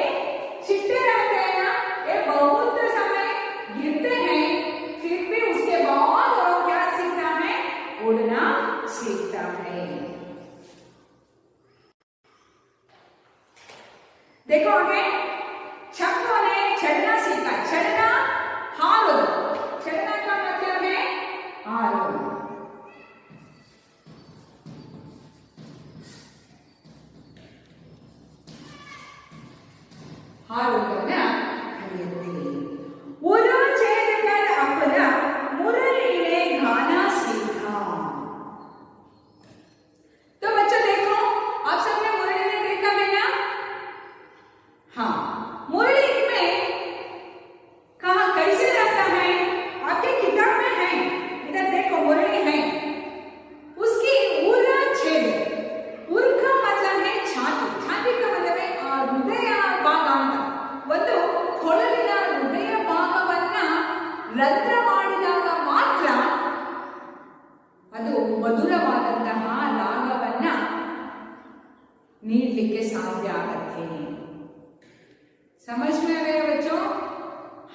चिट्टे रहते हैं ना, ये बहुत समय गिरते हैं, फिर भी उसके बाद वो क्या सीखता है? उड़ना सीखता है। देखो आगे, छक्कों ने चढ़ना सीखा। चढ़ना हारो, चढ़ना का मतलब है हारो। हारो करना उड़ो चेत कर अपना मुरली ने गाना सीखा। तो बच्चों देखो, आप सबने मुरली ने देखा है ना? हाँ, मुरली में कहा कैसे रहता है? आपके किताब में है, इधर देखो मुरली है। उसकी उर छेद, उर का मतलब है छाती, छाती का मतलब है हृदय भाग ಅಂತ. ಒಂದು ಕೊಳಲಿನ ಹೃದಯ ಭಾಗವನ್ನ ರಂಧ್ರ ಮಾಡಿದಾಗ ಮಾತ್ರ ಅದು ಮಧುರವಾದಂತಹ ರಾಗವನ್ನ ನೀಡಲಿಕ್ಕೆ ಸಾಧ್ಯ ಆಗುತ್ತೆ. समझ में आ गया बच्चों?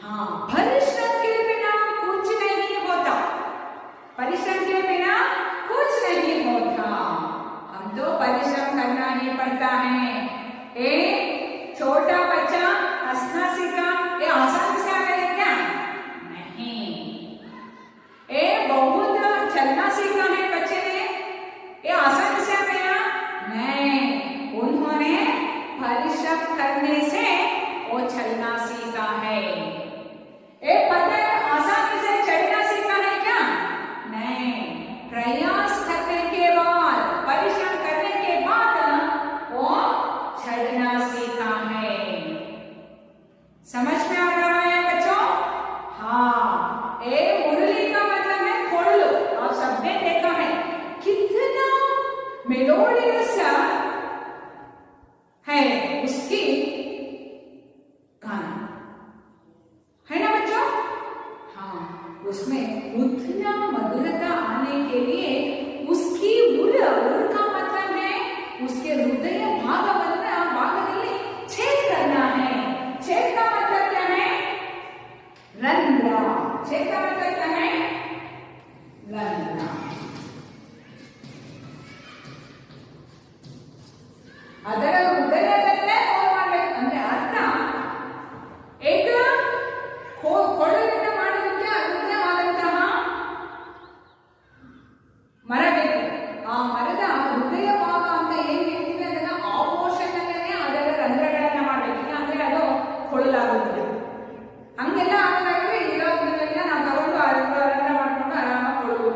हाँ, परिश्रम के बिना कुछ नहीं होता, परिश्रम के बिना कुछ नहीं होता। हम तो परिश्रम करना ही पड़ता है। ए छोटा बच्चा हंसना सीखा, ये आसान से आ गया क्या? नहीं। ए बहुत चलना सीखा है बच्चे ने, ये आसान से आ गया? नहीं, उन्होंने परिश्रम करने से वो चलना सीखा है। एक पत्थर आसानी से चढ़ना सीखा है क्या? नहीं, प्रयास करने के बाद, परिश्रम करने के बाद वो चढ़ना सीखा है। समझ में आ रहा है बच्चों? हाँ, ए मुरली का मतलब है खोड़लो। आप सबने देखा है कितना मेलोडियस है उसकी गाना, है ना बच्चों? हाँ, उसमें उतना मधुरता आने के लिए उसकी उर का मतलब है उसके हृदय भागದಲ್ಲಿ छेद करना है। छेद का मतलब क्या है? रंध्र। छेद का मतलब क्या है? रंध्र। ಅದರ ಹೃದಯದಲ್ಲೇ ಹೋಗಬೇಕು ಅಂದ್ರೆ ಅರ್ಥ ಈಗ ಕೊಳಲಿಂದ ಮಾಡೋದಕ್ಕೆ ಅಗತ್ಯವಾದಂತಹ ಮರ ಬೇಕು. ಆ ಮರದ ಹೃದಯ ಭಾಗ ಅಂತ ಏನ್ ಹೇಳ್ತೀವಿ ಅದನ್ನ ಆ ಪೋರ್ಷನ್ ಅಲ್ಲೇ ಅದರ ರಂಧ್ರಗಳನ್ನ ಮಾಡ್ಬೇಕು, ಇಲ್ಲಾಂದ್ರೆ ಅದು ಕೊಳಲಾಗುತ್ತದೆ. ಹಂಗೆಲ್ಲ ಆಗೋದಾದ್ರೆ ಇರೋದ್ರಲ್ಲೆಲ್ಲ ನಾವು ತಗೊಂಡು ರಂಧ್ರ ಮಾಡ್ಕೊಂಡು ಆರಾಮಾಗಿ ಕೊಳಲು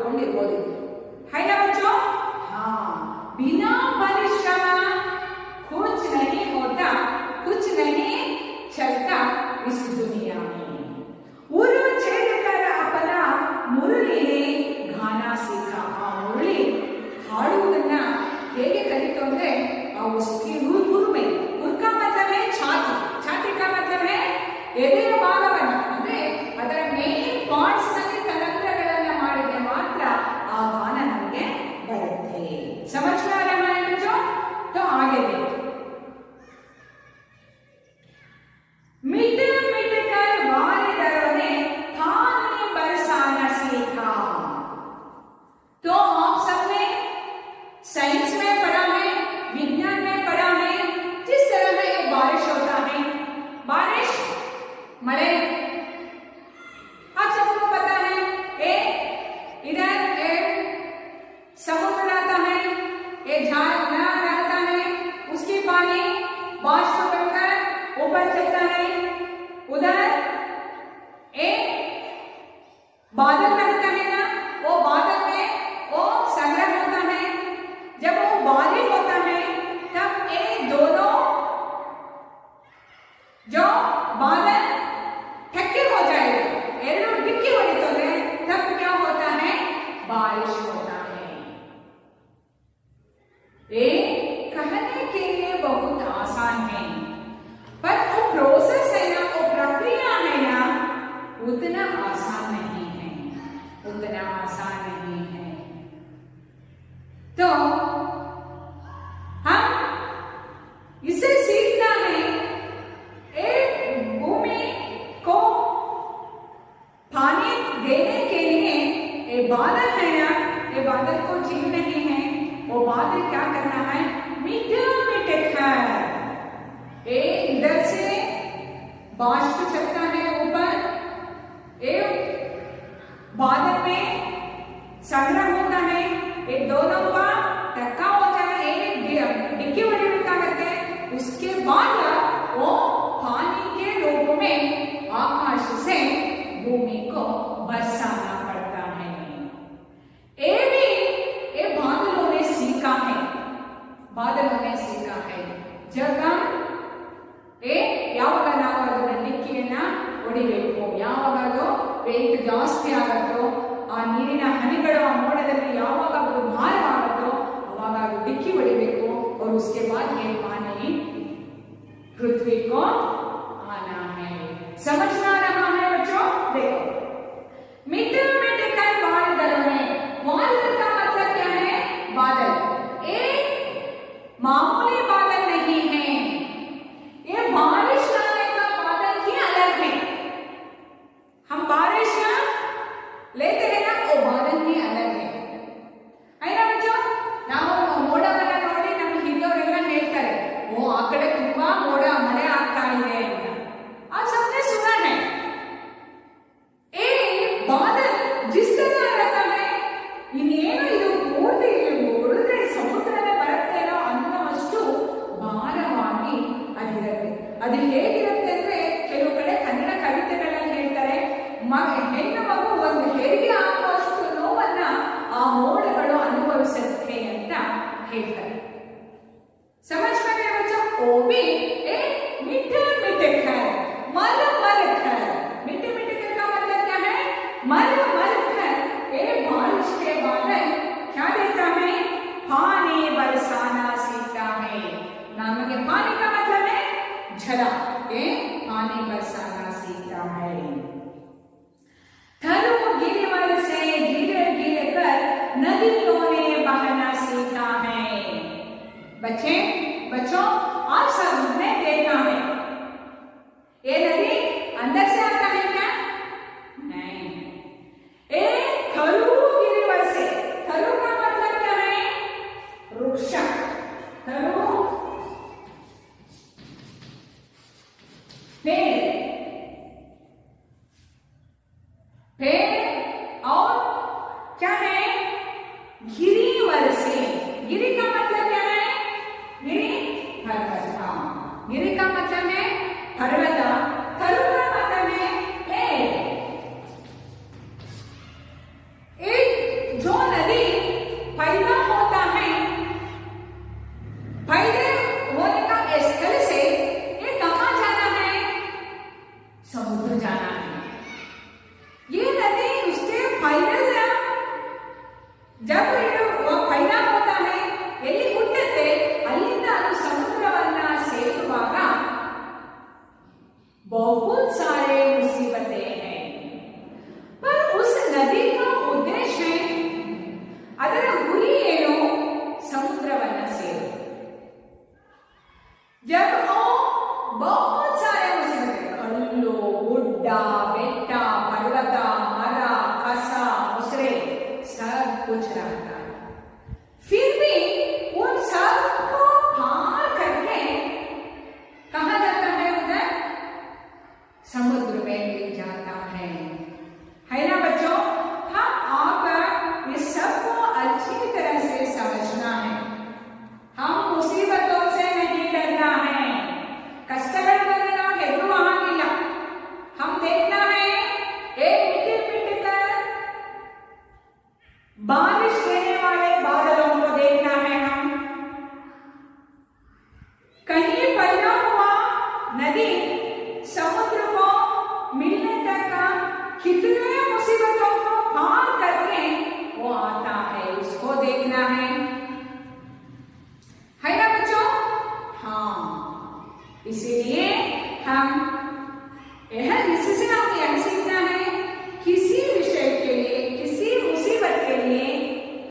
ಎದೆಯ ಭಾಗವನ್ನು ಅಂದ್ರೆ ಅದರ ಮೇನ್ ಪಾರ್ಟ್ಸ್ ನಲ್ಲಿ ಕಲಂಕರಗಳನ್ನ ಮಾಡಿದ್ರೆ ಮಾತ್ರ ಆ ಗಾನ ನಮಗೆ ಬರುತ್ತೆ. समझ में आ रहा है बच्चों? तो आगे देखो, मिट मिट कर वारिदरों ने पानी बरसाना सीखा. तो आप सबने साइंस में पढ़ा है, विज्ञान में पढ़ा है, जिस तरह से एक बारिश होता है, बारिश मरे, आप सबको पता है. इधर एक समुद्र रहता है, एक झाड़ रहता है, उसकी पानी बाष्प बनकर ऊपर चलता है. उधर एक बादल रहता है ना, वो बादल में वो संग्रह होता है. जब वो बारिश होता है तब ये दोनों जो बादल ठक्के हो जाएगा, एरो डिक्की हो जाते हैं, तब क्या होता है? बारिश होता है. ये कहने के लिए बहुत आसान है, पर वो प्रोसेस है ना, वो प्रक्रिया है ना, उतना आसान नहीं है, उतना आसान नहीं है. तो हम इसे सीखना है. एक भूमि को पानी देने के लिए ये बादल है ना, ये बादल को छीन नहीं है. वो बादल क्या करना है? मीठे मीठे खाए. ये इधर से बाष्प चलता है ऊपर, ये बादल में संग्रह होता है, ये दोनों का धक्का हो जाए, डिक्की बड़ी क्या करते हैं, उसके बाद वो पानी के रूप में आकाश से भूमि को बरसाना पड़ता है. ये भी ये बादलों ने सीखा है, बादलों ने सीखा है. जब हम ಯಾವಾಗ ನಾವು ಅದನ್ನ ಡಿಕ್ಕಿಯನ್ನ ಹೊಡಿಬೇಕು, ಯಾವಾಗ ಅದು ವೇಟ್ ಜಾಸ್ತಿ ಆಗುತ್ತೋ, ಆ ನೀರಿನ ಹನಿಗಳು ಆ ಮೋಡದಲ್ಲಿ ಯಾವಾಗ ಅದು ಭಾರವಾಗುತ್ತೋ ಅವಾಗ ಅದು ಡಿಕ್ಕಿ ಹೊಡಿಬೇಕು. और उसके बाद ये पानी पृथ्वी को आना है. समझ में आ रहा है बच्चों? देखो, मिट मिट कर वारिदरों ने, वारिदर का मतलब क्या है? बादल. एक मामूली बादल नहीं है, ये बारिश लाने का बादल ही अलग है. हम बारिश लेते हैं ना, वो बादल ही अलग है. आइना बच्चों, ನಾವು ಮೋಡವನ್ನ ನೋಡಿ ನಮ್ಮ ಹಿರಿಯವರೆಲ್ಲ ಹೇಳ್ತಾರೆ, ಓ ಆ ಕಡೆ ತುಂಬಾ ಮೋಡ ಮಳೆ ಆಗ್ತಾ ಇದೆ ಅಂತ. आप सबने सुना है. ये बादल जिस तरह रहता है, ಇನ್ನೇನು ಇದು ಪೂರ್ತಿ ಹೊರದ್ರೆ ಸಮುದ್ರನೇ ಬರುತ್ತೇನೋ ಅನ್ನೋಷ್ಟು ಭಾರವಾಗಿ ಅದಿರುತ್ತೆ. ಅದು ಹೇಗಿರುತ್ತೆ ಅಂದ್ರೆ, ಕೆಲವು ಕಡೆ ಕನ್ನಡ ಕವಿತೆಗಳಲ್ಲಿ ಹೇಳ್ತಾರೆ, ಹೆಣ್ಣು ಮಗು ಒಂದು ಹೆರಿಗೆ ಆಗುವಷ್ಟು ನೋವನ್ನ ಆ ಮೋಡಗಳು ಅನುಭವಿಸುತ್ತೆ ಅಂತ ಹೇಳ್ತಾರೆ. समझ में आया बच्चों? वो भी एक मीठे मीठे खैर, मर मर खैर. मीठे मीठे खैर का मतलब क्या है? मर मर खैर. ये बारिश के बादल क्या देता है? पानी बरसाना सीखता है. नाम के पानी का मतलब है झरा. ये पानी बरसाना सीखता है. थरू गिरिवर से गिर गिर कर नदियों ने बहना सीखा है. बच्चों, आप सबने देखा है, ये नदी अंदर से आता है क्या? नहीं. एक थरू गिरिवर से, थरू का मतलब क्या है? वृक्ष. थरू पेड़, पेड़ और क्या है? गिरिवर से. गिरी का मतलब क्या है? गिरी पर्वत. गिरी का मतलब है पर्वत. थरू का मतलब है बहुत सारे मुसीबतें हैं, पर उस नदी का उद्देश्य है ಅದರ ಗುರಿ ಏನು? ಸಮುದ್ರವನ್ನ ಸೇರು. जब वो बहुत सारे मुसीबतें, कल्लो गुड्डा बेट्ಟ पर्वत मर कस मुसरे सब कुछ रहता है, फिर भी उन सब को पार करके कहाँ जाता है? उधर समुद्र में मिल जाता है ना बच्चों? हम आप इस सब को अच्छी तरह से समझना है. हम मुसीबतों से नहीं डरना है. कष्टಗಳು ಬಂದರೆ ನಾವು ಹೆದರುವ ಹಾಗಿಲ್ಲ. हम देखना है एक मिट मिट कर बारिश देने वाले बादलों को देखना है. हम कहीं पैदा हुआ नदी समुद्र को मिलने तक कितने मुसीबतों को पार करके वो आता है, उसको देखना है ना बच्चों? हाँ, इसीलिए हम इससे हम यह सीखना है, किसी विषय के लिए, किसी मुसीबत के लिए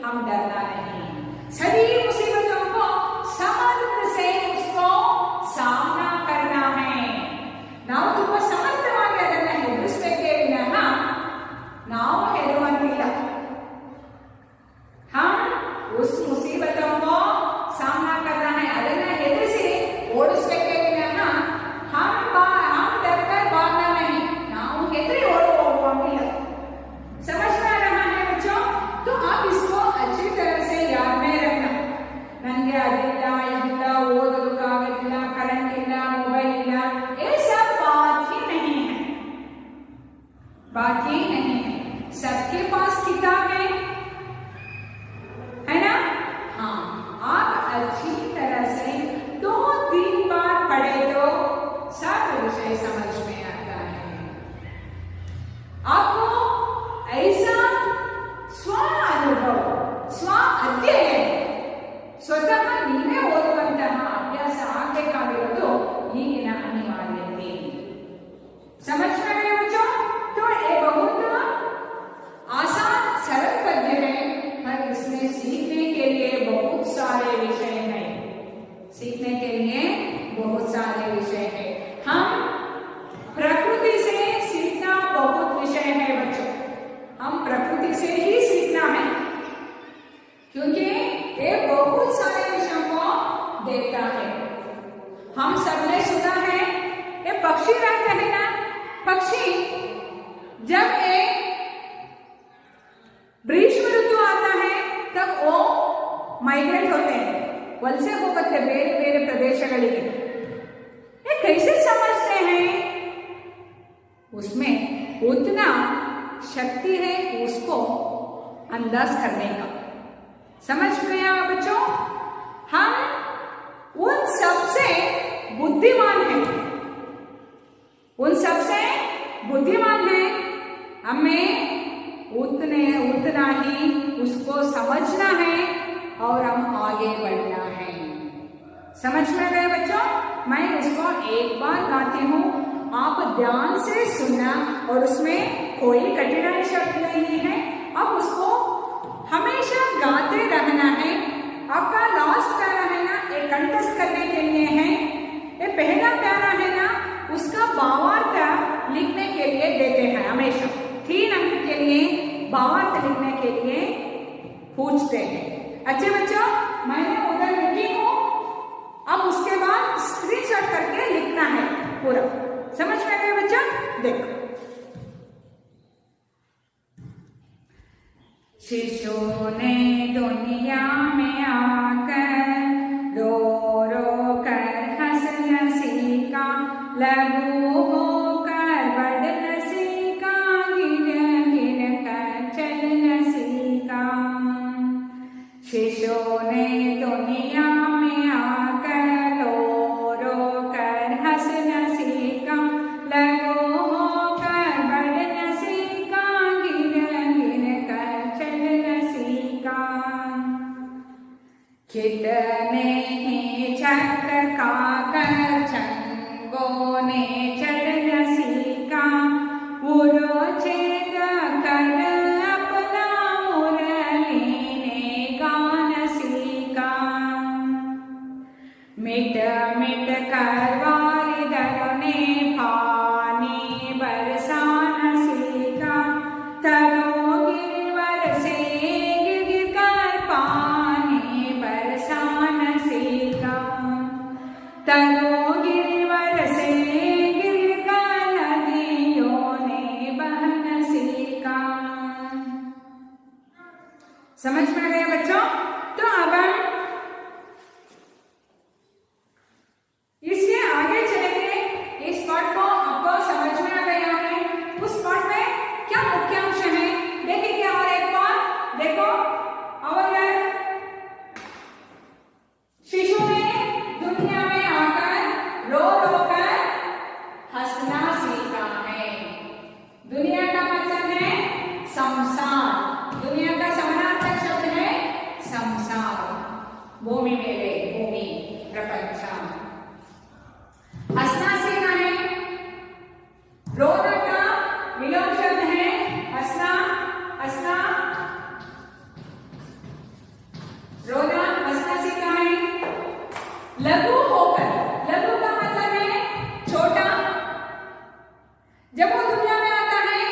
हम डरना नहीं. सभी मुसीबतों को समर्थ से उसको सामना करना है. ನಾವು ತುಂಬಾ ಸಮರ್ಥವಾಗಿ ಅದನ್ನ ಎದುರಿಸಬೇಕೇ ವಿನಃ ನಾವು ಹೆದರುವಂತಿಲ್ಲ. हम उस मुसीबतों को सामना करना है, ಅದನ್ನ ಎದುರಿಸಿ ಓಡಿಸಬೇಕೇ ವಿನಃ हम डरकर भागना नहीं, ನಾವು ಹೆದರಿ ಹೋಗುವಂತಿಲ್ಲ. समझ में आ रहा है बच्चों? तो आप इसको अच्छी तरह से याद में रखना. ನನಗೆ ಅದಿಲ್ಲ ಇದಿಲ್ಲ, ಓದೋದಕ್ಕಾಗಲಿಲ್ಲ, ಕರೆಂಟ್ ಇಲ್ಲ, ಮೊಬೈಲ್ ಇಲ್ಲ, ये सब बात ही नहीं है. सबके पास किताब है ना? हाँ, आप अच्छी तरह से 2-3 बार पढ़े तो सब विषय समझ में आता है. आपको ऐसा स्व अनुभव, स्व अध्ययन, ಸ್ವತಃ ನೀವೇ ಓದುವಂತಹ ಅಭ್ಯಾಸ ಆಗಬೇಕಾಗಿರೋದು ಈಗಿನ ಅನಿವಾರ್ಯತೆ. समझ में गए बच्चों? तो ये बहुत आसान सरल पद्य है, पर इसमें सीखने के लिए बहुत सारे विषय हैं. सीखने के लिए बहुत सारे विषय हैं. हम प्रकृति से सीखना बहुत विषय है बच्चों. हम प्रकृति से ही सीखना है, क्योंकि ये बहुत सारे विषयों को देता है. हम सबने सुना है ये पक्षी रहते हैं ना, पक्षी जब एक ग्रीष्म ऋतु आता है तब वो माइग्रेट होते हैं, वलसे होते ಬೇರೆ ಬೇರೆ ಪ್ರದೇಶಗಳಿಗೆ. ये कैसे समझते हैं? उसमें उतना शक्ति है उसको अंदाज करने का. समझ में आया बच्चों? हम उन सबसे बुद्धिमान हैं, उन सबसे बुद्धिमान हैं. हमें उतना ही उसको समझना है और हम आगे बढ़ना है. समझ में गए बच्चों? मैं इसको एक बार गाती हूँ, आप ध्यान से सुनना, और उसमें कोई कठिनाई शब्द नहीं है. अब उसको हमेशा गाते रहना है. आपका लास्ट प्यारा है ना, ये कंठस्थ करने के लिए है. ये पहला प्यारा है ना, उसका भावार्थ लिखने के लिए देते हैं हमेशा. 3 अंक के लिए भावार्थ लिखने के लिए पूछते हैं. अच्छे बच्चों, मैंने उधर लिखी हूँ, अब उसके बाद स्क्रीनशॉट करके लिखना है पूरा. समझ में गए बच्चा? देखो, शिशु ने दुनिया में आकर रो रो कर हंसना सीखा, लघु होकर बढ़ना सीखा, गिर गिर कर चलना सीखा. शिशु ने दुनिया में आकर रो रो कर हंसना सीखा, लघु होकर बढ़ना सीखा, गिर गिर कर चलना सीखा. रोना का विलोम शब्द है हंसना, हंसना, रोना, हंसना सीखा है। लघु होकर, लघु का मतलब है छोटा। जब वो दुनिया में आता है,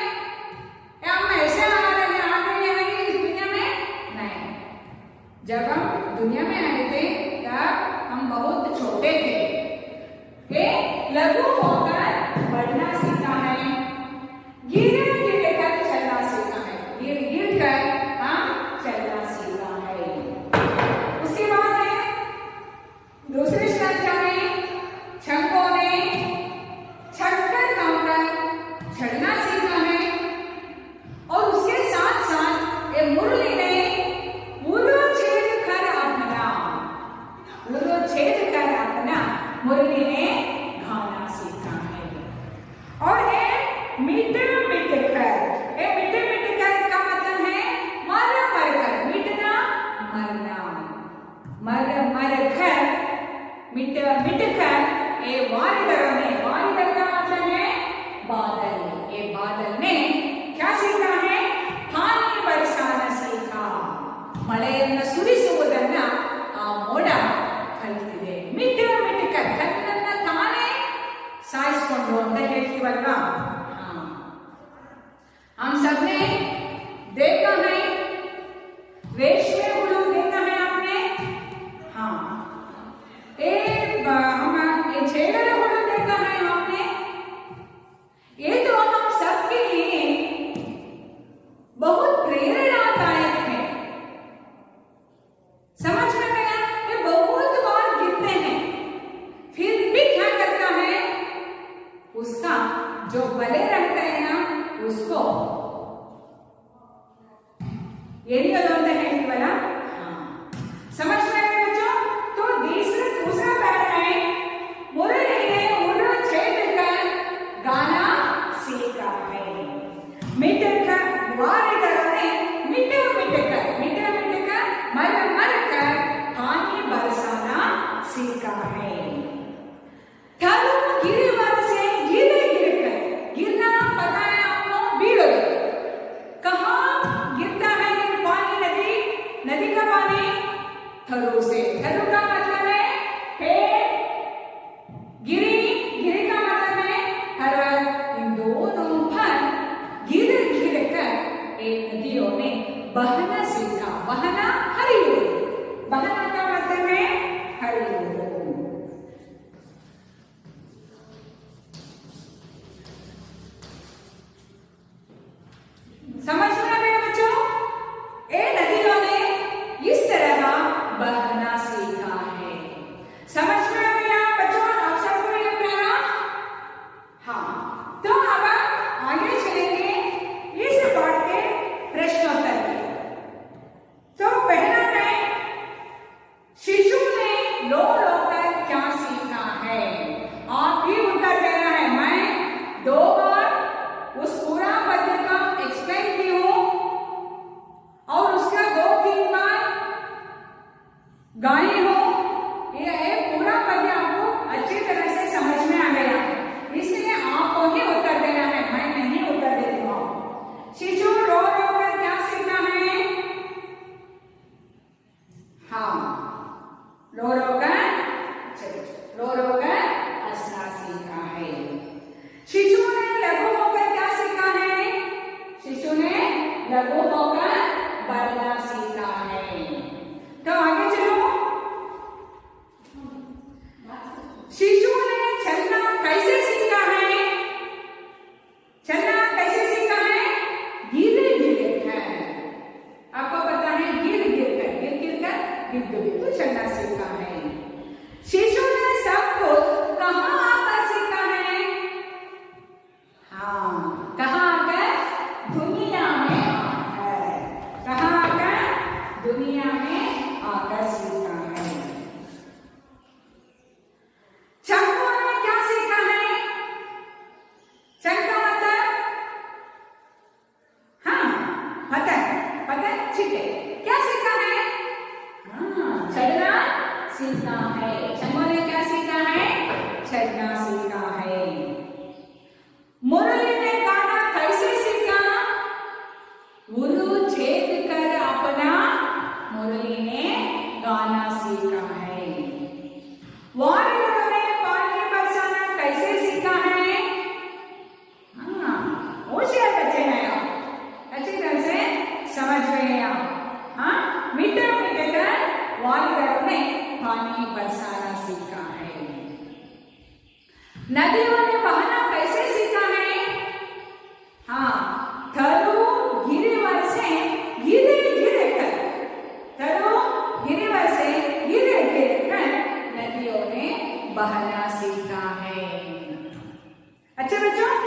हम ऐसे आ रहे हैं, आप नहीं आएंगे इस दुनिया में, नहीं। जब हम दुनिया में आए थे तब हम बहुत छोटे थे। ये लघु होकर बढ़ना सीखा है। गिर गिर कर चलना सीखा है। गिर गिर कर हम चलना सीखा है। उसके बाद है दूसरे संख्या में छक्कों ने छक्कर खाकर चढ़ना सीखा है। और उसके साथ साथ ये मुरली ने उरुछेद कर अपना, उरुछेद कर अपना मुरली ने गाना सीखा है। और ये मिट मिट कर, ये मिट मिट कर का मतलब है मर मर कर, मिटना मरना, मर मर कर, मिट मिट कर। ये वारिदर ने, वारिदर का मतलब है बादल। ये बादल ने क्या सीखा है? हानि बरसाना सीखा। ಮಳೆಯನ್ನ ಸುರಿಸುವುದನ್ನ ಆ ಮೋಡ ಕಲಿತಿದೆ। ಮಿಟ್ ಮಿಟ್ ಕರ್, ತನ್ನನ್ನ ತಾನೇ ಸಾಯಿಸ್ಕೊಂಡು ಅಂತ ಹೇಳ್ತೀವಲ್ವಾ। हम सबने देखा है, रेशमी हुलू देखा है आपने? हाँ, ये छेड़ल हुलू देखा है आपने? ये तो हम सबके लिए बहुत प्रेरणादायक है। समझ में गया? ये बहुत बार गिरते हैं, फिर भी क्या करता है? उसका जो बले रहता है ना, उसको ये नहीं होता है वाला। समझ में आया बच्चों? तो दूसरा पैरा है मुरली ने उरुछेद कर गाना सीखा है। मिट कर, वारिदर ने मिट मिट कर, मिट मिट कर, मर मर कर पानी बरसाना सीखा है। गिरवर से गिर गिर कर, गिरना पता है आपको? बीड़ो कहाँ गिरता है ये पानी? नदी, नदी का पानी थरू से। थरू का मतलब है पेड़, गिरी, गिरी का मतलब है पर्वत। इन दोनों पर गिर गिर कर एक नदियों ने बहना सीखा। बहना हरियो, बहना का मतलब है हरियो। समझ में आ गया बच्चों? ए नदियों ने इस तरह बहना सीखा है। समझ में आ गया बच्चों? आप सबको ये प्यारा? हाँ, तो अब आगे चलेंगे इस पाठ के प्रश्नोत्तर के। तो पहला है, शिशु ने लो लो कर क्या सीखा है? आप भी उत्तर देना है। मैं 2 बार उस पूरा पद्य का एक्सप्लेन की हूं और उसका 2-3 बार गाई हूं। ये पूरा पद्य आपको अच्छी तरह से समझ में आ गया, इसलिए आपको ही उत्तर देना है, मैं नहीं उत्तर देती हूं। शिशु रो रो कर क्या सीखा है? हाँ, रो रो कर, रो रो कर हंसना सीखा है। शिशु ने लघु होकर क्या सीखा है? शिशु ने लघु होकर बढ़ना सीखा है। तो आगे चलो। शिशु ने चलना कैसे सीखा है? चलना कैसे सीखा है? गिर गिर कर। आपको पता है गिर गिर कर, गिर गिर कर बिल्कुल चलना सीखा है। शिशु ने सब कुछ कहाँ आकर सीखा है? हाँ, कहाँ आकर? दुनिया में आकर। कहाँ आकर? दुनिया में आकर सीखा है। चक्कों ने क्या सीखा है? चक्का मतलब? हाँ, पता है, ठीक है। क्या सीखा है? हाँ, चलना सीखा है। चक्कों ने क्या सीखा है? चलना सीखा है। मुरली ग्वालियरों ने पानी बरसाना सीखा है। नदियों ने बहना कैसे सीखा है? हाँ, थरू गिरिवर से गिरे गिरे कर, थरू गिरिवर से गिरे गिरे कर नदियों ने बहना सीखा है। अच्छा बच्चों,